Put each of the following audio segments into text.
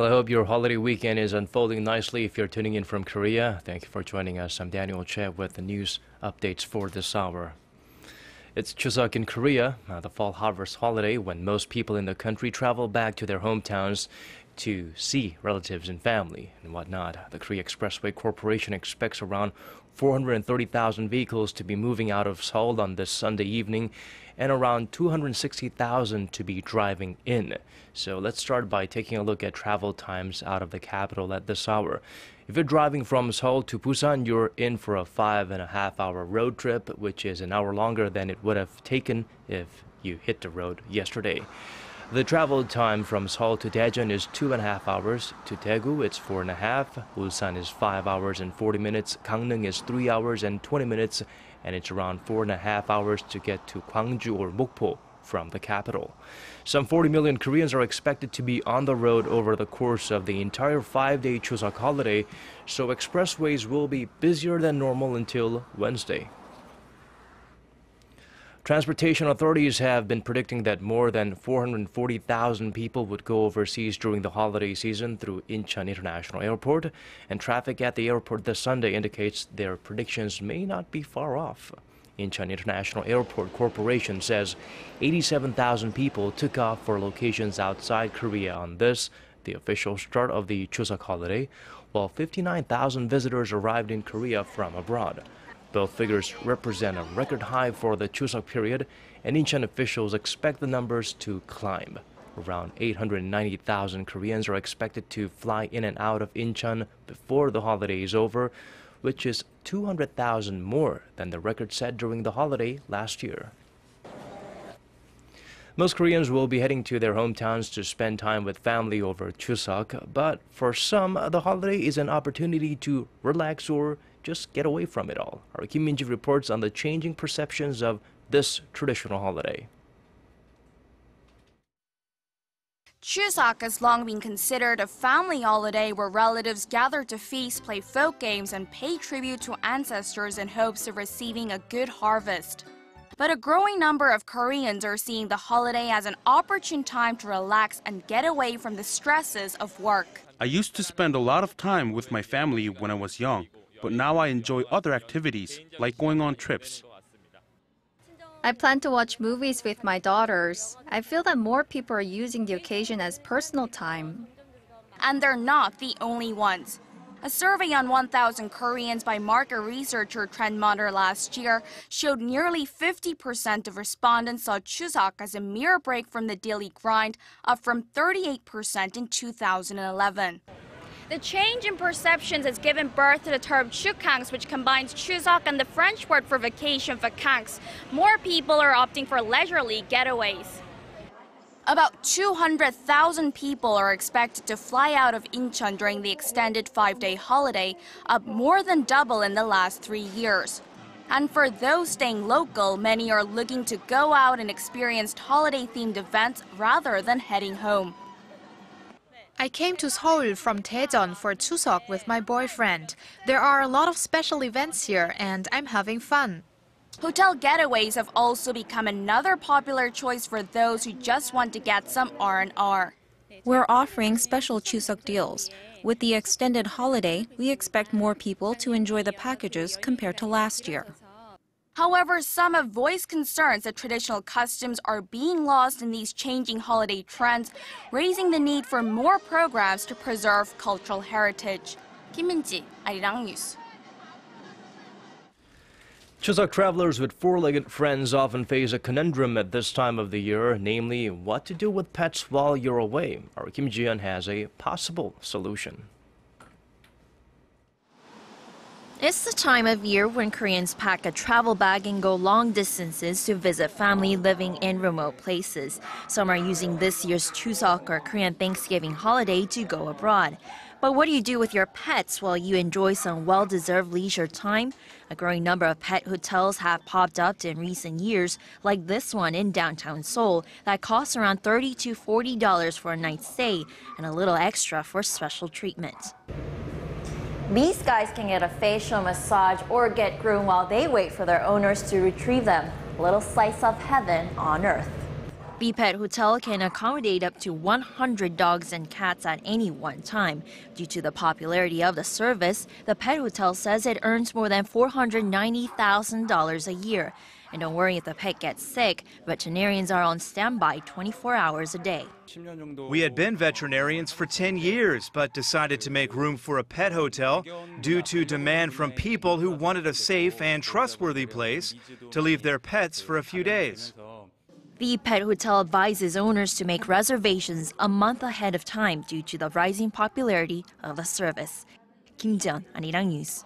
Well, I hope your holiday weekend is unfolding nicely if you're tuning in from Korea. Thank you for joining us. I'm Daniel Choy with the news updates for this hour. It's Chuseok in Korea, the fall harvest holiday when most people in the country travel back to their hometowns to see relatives and family and whatnot. The Korea Expressway Corporation expects around 430,000 vehicles to be moving out of Seoul on this Sunday evening and around 260,000 to be driving in. So let's start by taking a look at travel times out of the capital at this hour. If you're driving from Seoul to Busan, you're in for a 5.5-hour road trip, which is an hour longer than it would have taken if you hit the road yesterday. The travel time from Seoul to Daejeon is 2.5 hours. To Daegu, it's 4.5. Ulsan is 5 hours and 40 minutes. Gangneung is 3 hours and 20 minutes. And it's around 4.5 hours to get to Gwangju or Mokpo from the capital. Some 40 million Koreans are expected to be on the road over the course of the entire 5-day Chuseok holiday, so expressways will be busier than normal until Wednesday. Transportation authorities have been predicting that more than 440,000 people would go overseas during the holiday season through Incheon International Airport, and traffic at the airport this Sunday indicates their predictions may not be far off. Incheon International Airport Corporation says 87,000 people took off for locations outside Korea on this, the official start of the Chuseok holiday, while 59,000 visitors arrived in Korea from abroad. Both figures represent a record high for the Chuseok period, and Incheon officials expect the numbers to climb. Around 890,000 Koreans are expected to fly in and out of Incheon before the holiday is over, which is 200,000 more than the record set during the holiday last year. Most Koreans will be heading to their hometowns to spend time with family over Chuseok, but for some, the holiday is an opportunity to relax or just get away from it all. Our Kim Min-ji reports on the changing perceptions of this traditional holiday. Chuseok has long been considered a family holiday where relatives gather to feast, play folk games, and pay tribute to ancestors in hopes of receiving a good harvest. But a growing number of Koreans are seeing the holiday as an opportune time to relax and get away from the stresses of work. I used to spend a lot of time with my family when I was young, but now I enjoy other activities, like going on trips. I plan to watch movies with my daughters. I feel that more people are using the occasion as personal time. And they're not the only ones. A survey on 1,000 Koreans by market researcher Trendmonitor last year showed nearly 50% of respondents saw Chuseok as a mere break from the daily grind, up from 38% in 2011. The change in perceptions has given birth to the term Chukangs, which combines Chuseok and the French word for vacation, vacances. More people are opting for leisurely getaways. About 200,000 people are expected to fly out of Incheon during the extended 5-day holiday, up more than double in the last 3 years. And for those staying local, many are looking to go out and experience holiday-themed events rather than heading home. I came to Seoul from Daejeon for Chuseok with my boyfriend. There are a lot of special events here and I'm having fun. Hotel getaways have also become another popular choice for those who just want to get some R&R. We're offering special Chuseok deals. With the extended holiday, we expect more people to enjoy the packages compared to last year. However, some have voiced concerns that traditional customs are being lost in these changing holiday trends, raising the need for more programs to preserve cultural heritage. Kim Min-ji, Arirang News. Chuseok travelers with four-legged friends often face a conundrum at this time of the year, namely what to do with pets while you're away. Our Kim Ji-yeon has a possible solution. It's the time of year when Koreans pack a travel bag and go long distances to visit family living in remote places. Some are using this year's Chuseok or Korean Thanksgiving holiday to go abroad. But what do you do with your pets while you enjoy some well-deserved leisure time? A growing number of pet hotels have popped up in recent years, like this one in downtown Seoul, that costs around $30 to $40 for a night's stay and a little extra for special treatment. These guys can get a facial massage or get groomed while they wait for their owners to retrieve them. A little slice of heaven on earth. The pet hotel can accommodate up to 100 dogs and cats at any one time. Due to the popularity of the service, the pet hotel says it earns more than $490,000 a year. And don't worry if the pet gets sick, veterinarians are on standby 24 hours a day. We had been veterinarians for 10 years, but decided to make room for a pet hotel due to demand from people who wanted a safe and trustworthy place to leave their pets for a few days. The pet hotel advises owners to make reservations a month ahead of time due to the rising popularity of the service. Incheon, Arirang News.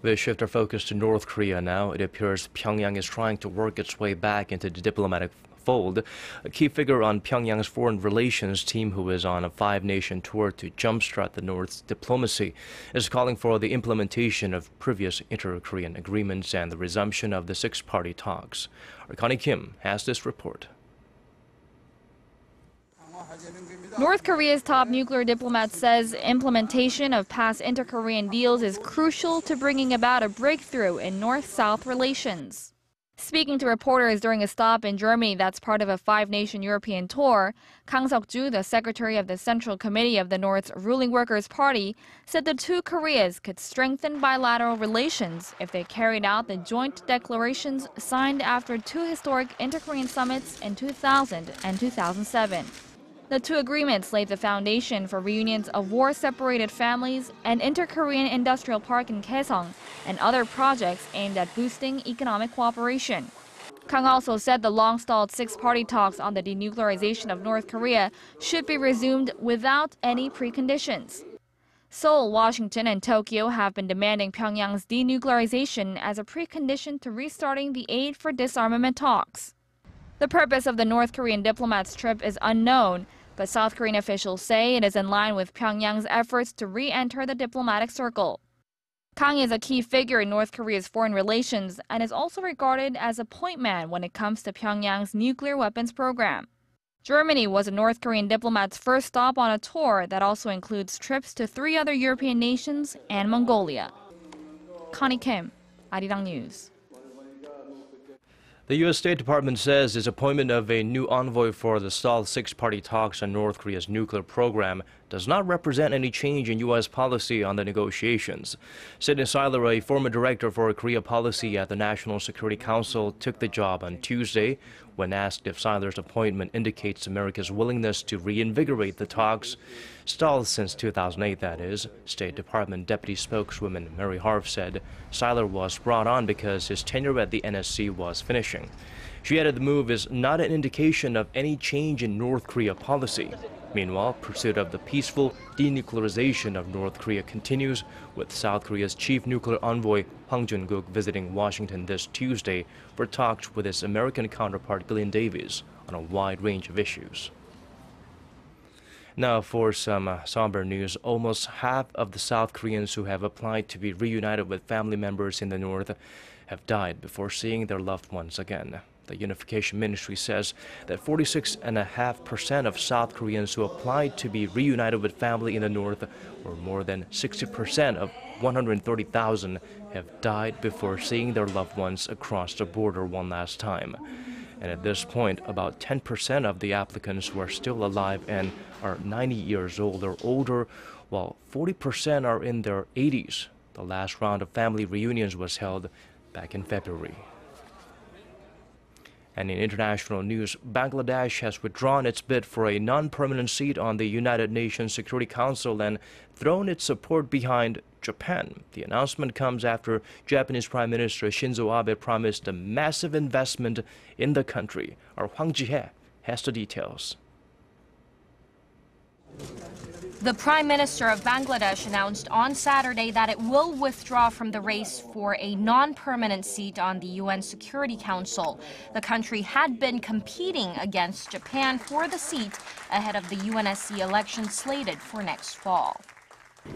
We shift our focus to North Korea now. It appears Pyongyang is trying to work its way back into the diplomatic fold. A key figure on Pyongyang's foreign relations team, who is on a five-nation tour to jumpstart the North's diplomacy, is calling for the implementation of previous inter-Korean agreements and the resumption of the six-party talks. Our Connie Kim has this report. North Korea's top nuclear diplomat says implementation of past inter-Korean deals is crucial to bringing about a breakthrough in North-South relations. Speaking to reporters during a stop in Germany that's part of a five-nation European tour, Kang Seok-ju, the secretary of the Central Committee of the North's ruling Workers' Party, said the two Koreas could strengthen bilateral relations if they carried out the joint declarations signed after two historic inter-Korean summits in 2000 and 2007. The two agreements laid the foundation for reunions of war-separated families, an inter-Korean industrial park in Kaesong, and other projects aimed at boosting economic cooperation. Kang also said the long-stalled six-party talks on the denuclearization of North Korea should be resumed without any preconditions. Seoul, Washington, and Tokyo have been demanding Pyongyang's denuclearization as a precondition to restarting the aid for disarmament talks. The purpose of the North Korean diplomat's trip is unknown, but South Korean officials say it is in line with Pyongyang's efforts to re-enter the diplomatic circle. Kang is a key figure in North Korea's foreign relations and is also regarded as a point man when it comes to Pyongyang's nuclear weapons program. Germany was a North Korean diplomat's first stop on a tour that also includes trips to 3 other European nations and Mongolia. Connie Kim, Arirang News. The U.S. State Department says its appointment of a new envoy for the stalled six-party talks on North Korea's nuclear program does not represent any change in U.S. policy on the negotiations. Sidney Seiler, a former director for Korea policy at the National Security Council, took the job on Tuesday. When asked if Seiler's appointment indicates America's willingness to reinvigorate the talks, stalled since 2008, that is, State Department Deputy Spokeswoman Mary Harf said Seiler was brought on because his tenure at the NSC was finishing. She added the move is not an indication of any change in North Korea policy. Meanwhile, pursuit of the peaceful denuclearization of North Korea continues, with South Korea's chief nuclear envoy Hwang Jun-guk visiting Washington this Tuesday for talks with his American counterpart Glenn Davis on a wide range of issues. Now for some somber news. Almost half of the South Koreans who have applied to be reunited with family members in the North have died before seeing their loved ones again. The Unification Ministry says that 46.5% of South Koreans who applied to be reunited with family in the North, or more than 60% of 130,000, have died before seeing their loved ones across the border one last time. And at this point, about 10% of the applicants who are still alive and are 90 years old or older, while 40% are in their 80s. The last round of family reunions was held back in February. And in international news, Bangladesh has withdrawn its bid for a non-permanent seat on the United Nations Security Council and thrown its support behind Japan. The announcement comes after Japanese Prime Minister Shinzo Abe promised a massive investment in the country. Our Hwang Ji-hye has the details. The Prime Minister of Bangladesh announced on Saturday that it will withdraw from the race for a non-permanent seat on the UN Security Council. The country had been competing against Japan for the seat ahead of the UNSC election slated for next fall.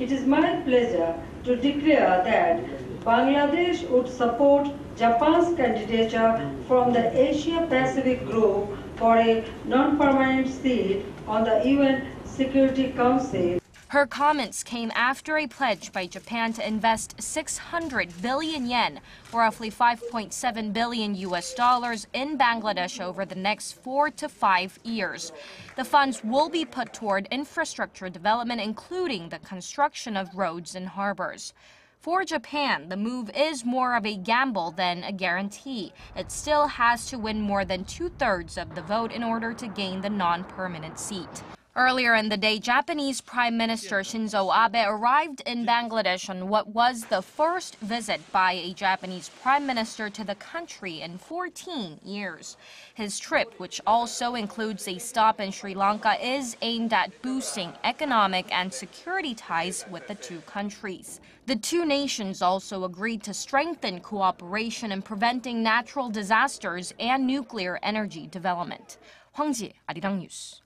It is my pleasure to declare that Bangladesh would support Japan's candidature from the Asia-Pacific group for a non-permanent seat on the UN Security Council. Her comments came after a pledge by Japan to invest 600 billion yen, or roughly $5.7 billion in Bangladesh over the next 4 to 5 years. The funds will be put toward infrastructure development, including the construction of roads and harbors. For Japan, the move is more of a gamble than a guarantee. It still has to win more than 2/3 of the vote in order to gain the non-permanent seat. Earlier in the day, Japanese Prime Minister Shinzo Abe arrived in Bangladesh on what was the first visit by a Japanese prime minister to the country in 14 years. His trip, which also includes a stop in Sri Lanka, is aimed at boosting economic and security ties with the two countries. The two nations also agreed to strengthen cooperation in preventing natural disasters and nuclear energy development. 황지, 아리랑 뉴스.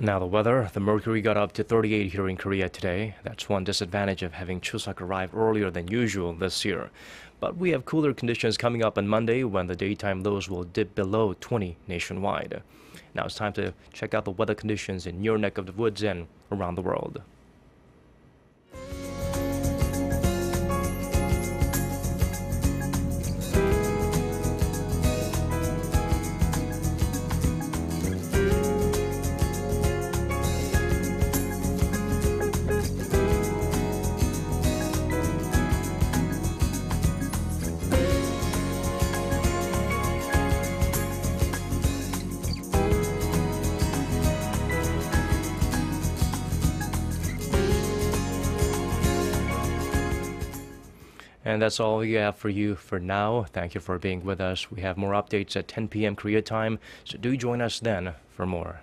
Now the weather. The mercury got up to 38 here in Korea today. That's one disadvantage of having Chuseok arrive earlier than usual this year. But we have cooler conditions coming up on Monday when the daytime lows will dip below 20 nationwide. Now it's time to check out the weather conditions in your neck of the woods and around the world. And that's all we have for you for now. Thank you for being with us. We have more updates at 10 p.m. Korea time, so do join us then for more.